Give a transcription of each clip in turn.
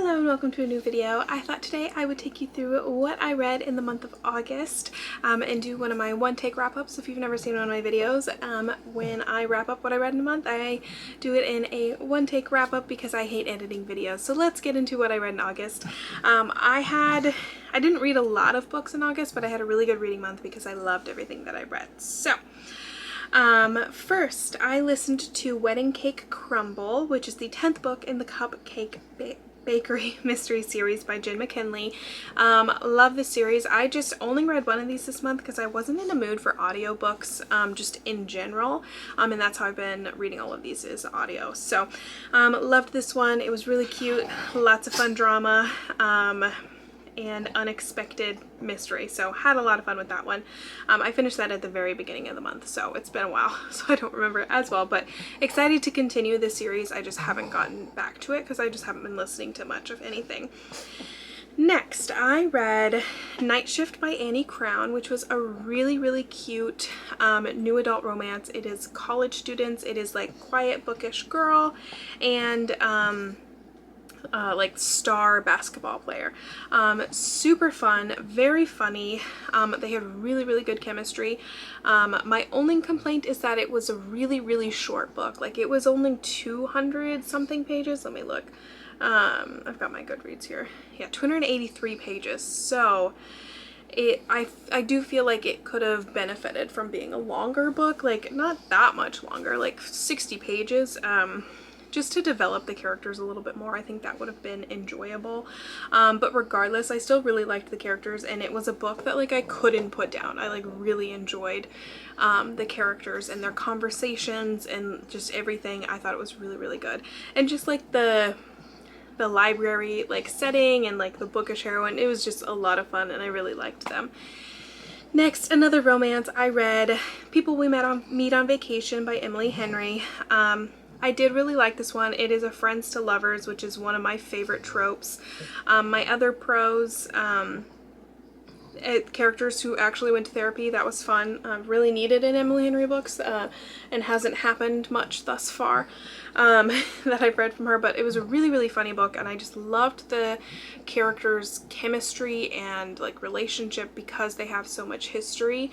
Hello and welcome to a new video. I thought today I would take you through what I read in the month of August and do one of my one-take wrap-ups. If you've never seen one of my videos, when I wrap up what I read in a month, I do it in a one-take wrap-up because I hate editing videos. So let's get into what I read in August. I didn't read a lot of books in August, but I had a really good reading month because I loved everything that I read. So first, I listened to Wedding Cake Crumble, which is the 10th book in the Cupcake Bakery mystery series by Jen McKinley. Love this series. I just only read one of these this month because I wasn't in the mood for audiobooks just in general, and that's how I've been reading all of these is audio. So loved this one. It was really cute, lots of fun drama, and unexpected mystery, so had a lot of fun with that one. I finished that at the very beginning of the month, so it's been a while, so I don't remember it as well, but excited to continue this series. I just haven't gotten back to it because I just haven't been listening to much of anything. Next, I read Night Shift by Annie Crown, which was a really cute new adult romance. It is college students. It is like quiet, bookish girl and like star basketball player. Super fun, very funny. They have really good chemistry. My only complaint is that it was a really short book. Like it was only 200 something pages. Let me look. I've got my Goodreads here. Yeah, 283 pages. So I do feel like it could have benefited from being a longer book, like not that much longer, like 60 pages. Just to develop the characters a little bit more. I think that would have been enjoyable. But regardless, I still really liked the characters, and it was a book that like I couldn't put down. I like really enjoyed the characters and their conversations and just everything. I thought it was really good. And just like the library like setting and like the bookish heroine, it was just a lot of fun and I really liked them. Next, another romance. I read People We Meet on Vacation by Emily Henry. I did really like this one. It is a friends to lovers, which is one of my favorite tropes. My other prose, characters who actually went to therapy, that was fun. Really needed in Emily Henry books, and hasn't happened much thus far that I've read from her, but it was a really funny book, and I just loved the characters' chemistry and like relationship because they have so much history.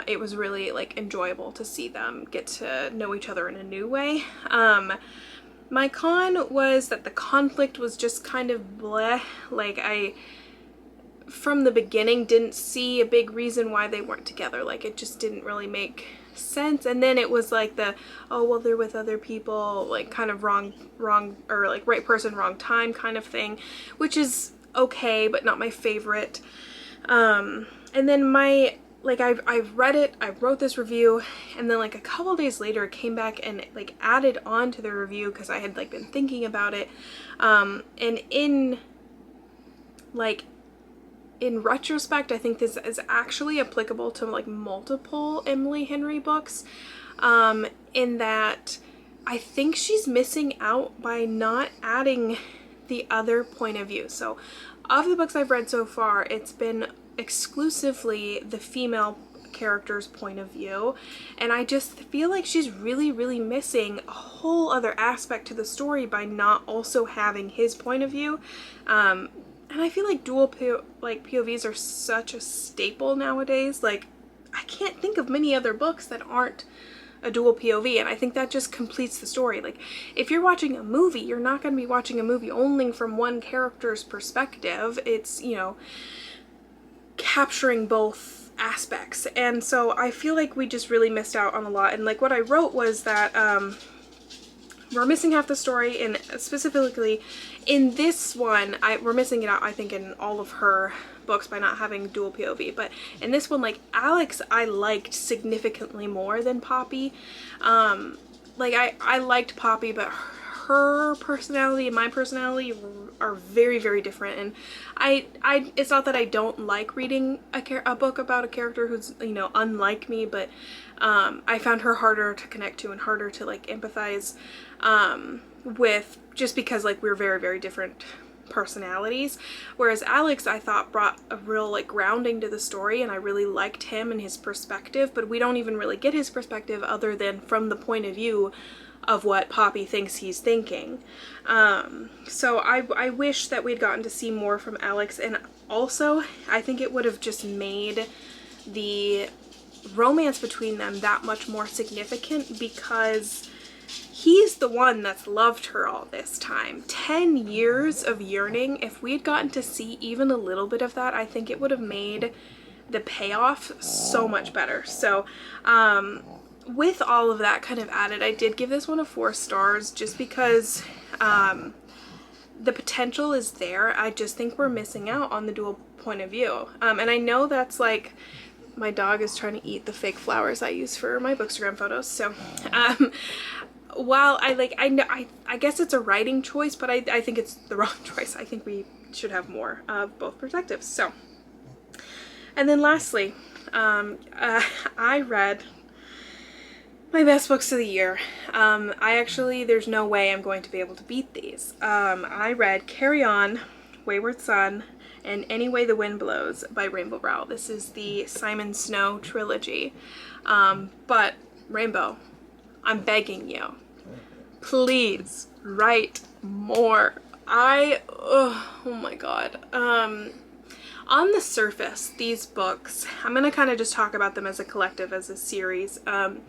It was really like enjoyable to see them get to know each other in a new way. My con was that the conflict was just kind of bleh. Like I from the beginning didn't see a big reason why they weren't together. Like it just didn't really make sense. And then it was like the, oh well, they're with other people, like kind of wrong or like right person wrong time kind of thing, which is okay but not my favorite. And then I've read it, I wrote this review, and then like a couple days later it came back and like added on to the review because I had like been thinking about it, and in retrospect, I think this is actually applicable to like multiple Emily Henry books, in that I think she's missing out by not adding the other point of view. So of the books I've read so far, it's been exclusively the female character's point of view, and I just feel like she's really missing a whole other aspect to the story by not also having his point of view. And I feel like dual POVs are such a staple nowadays. Like I can't think of many other books that aren't a dual POV, and I think that just completes the story. Like if you're watching a movie, you're not going to be watching a movie only from one character's perspective. It's, you know, capturing both aspects. And so I feel like we just really missed out on a lot. And like what I wrote was that we're missing half the story, and specifically in this one, we're missing it out, I think, in all of her books by not having dual POV. But in this one, like Alex, I liked significantly more than Poppy. Like I liked Poppy, but her personality and my personality are very different, and it's not that I don't like reading a book about a character who's, you know, unlike me, but I found her harder to connect to and harder to like empathize with, just because like we're very different personalities, whereas Alex, I thought, brought a real like grounding to the story, and I really liked him and his perspective, but we don't even really get his perspective other than from the point of view of what Poppy thinks he's thinking. So I wish that we'd gotten to see more from Alex, and also I think it would have just made the romance between them that much more significant, because he's the one that's loved her all this time. 10 years of yearning. If we had gotten to see even a little bit of that, I think it would have made the payoff so much better. So with all of that kind of added, I did give this one a 4 stars just because the potential is there. I just think we're missing out on the dual point of view. And I know that's like, my dog is trying to eat the fake flowers I use for my Bookstagram photos. So while I guess it's a writing choice, but I think it's the wrong choice. I think we should have more of both perspectives. So, and then lastly, I read my best books of the year. There's no way I'm going to be able to beat these. I read Carry On, Wayward Son, and Any Way the Wind Blows by Rainbow Rowell. This is the Simon Snow trilogy. But Rainbow, I'm begging you, please write more. Oh my god. On the surface, these books, I'm gonna kind of just talk about them as a collective, as a series. On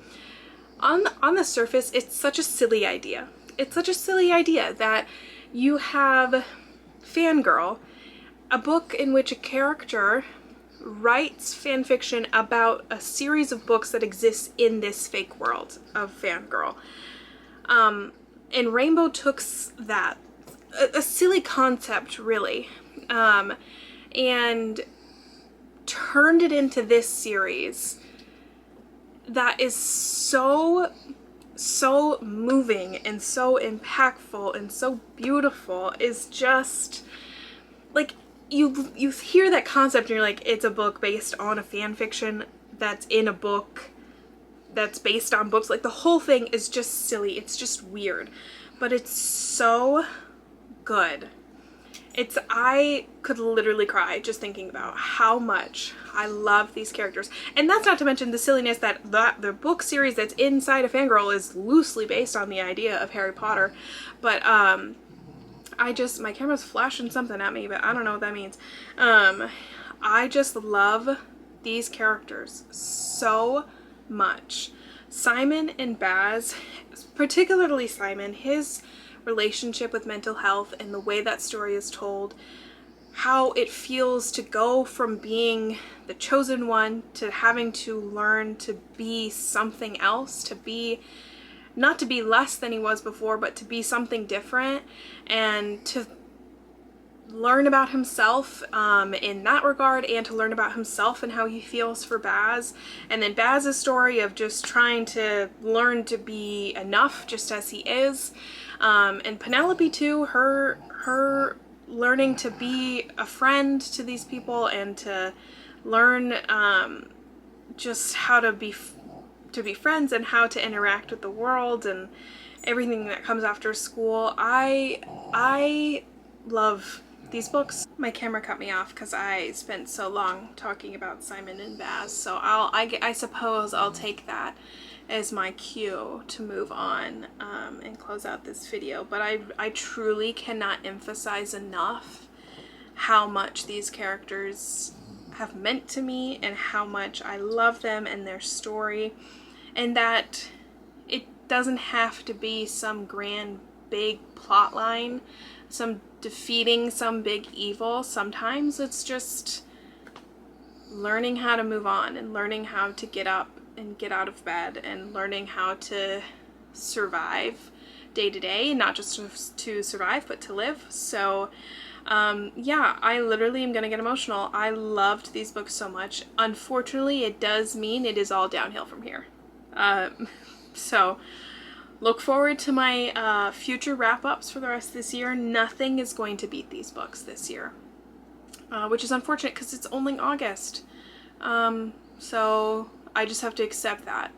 the surface, it's such a silly idea. It's such a silly idea that you have Fangirl, a book in which a character writes fan fiction about a series of books that exists in this fake world of Fangirl. And Rainbow took that, a silly concept really, and turned it into this series that is so moving and so impactful and so beautiful. Is just like, you hear that concept and you're like, it's a book based on a fan fiction that's in a book that's based on books. Like, the whole thing is just silly. It's just weird, but it's so good. I could literally cry just thinking about how much I love these characters. And that's not to mention the silliness that the book series that's inside of Fangirl is loosely based on the idea of Harry Potter. But my camera's flashing something at me, but I don't know what that means. I just love these characters so much. Simon and Baz, particularly Simon, his relationship with mental health and the way that story is told, how it feels to go from being the chosen one to having to learn to be something else, not to be less than he was before, but to be something different, and to learn about himself in that regard, and to learn about himself and how he feels for Baz. And then Baz's story of just trying to learn to be enough just as he is. And Penelope too, her learning to be a friend to these people and to learn just how to be friends and how to interact with the world and everything that comes after school. I love these books. My camera cut me off because I spent so long talking about Simon and Baz, so I suppose I'll take that as my cue to move on and close out this video. But I truly cannot emphasize enough how much these characters have meant to me and how much I love them and their story, and that it doesn't have to be some grand big plot line, some defeating some big evil. Sometimes it's just learning how to move on and learning how to get up and get out of bed and learning how to survive day to day, not just to survive but to live. So yeah, I literally am gonna get emotional. I loved these books so much. Unfortunately, it does mean it is all downhill from here. So look forward to my future wrap-ups for the rest of this year. Nothing is going to beat these books this year, which is unfortunate because it's only August. So I just have to accept that.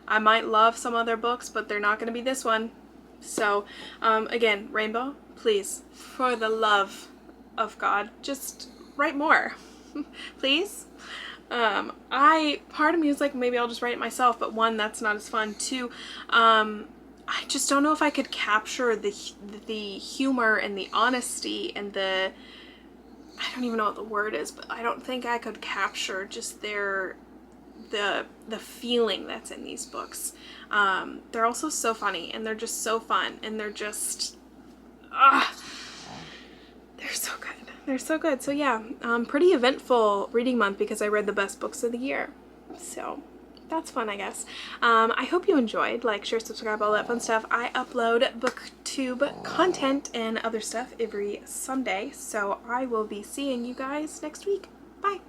I might love some other books, but they're not going to be this one. So again, Rainbow, please, for the love of God, just write more, please. Part of me is like, maybe I'll just write it myself, but one, that's not as fun. Two, I just don't know if I could capture the humor and the honesty and I don't even know what the word is, but I don't think I could capture just the feeling that's in these books. They're also so funny, and they're just so fun, and they're just, they're so good. They're so good. So yeah, pretty eventful reading month because I read the best books of the year. So that's fun, I guess. I hope you enjoyed. Like, share, subscribe, all that fun stuff. I upload booktube content and other stuff every Sunday, so I will be seeing you guys next week. Bye!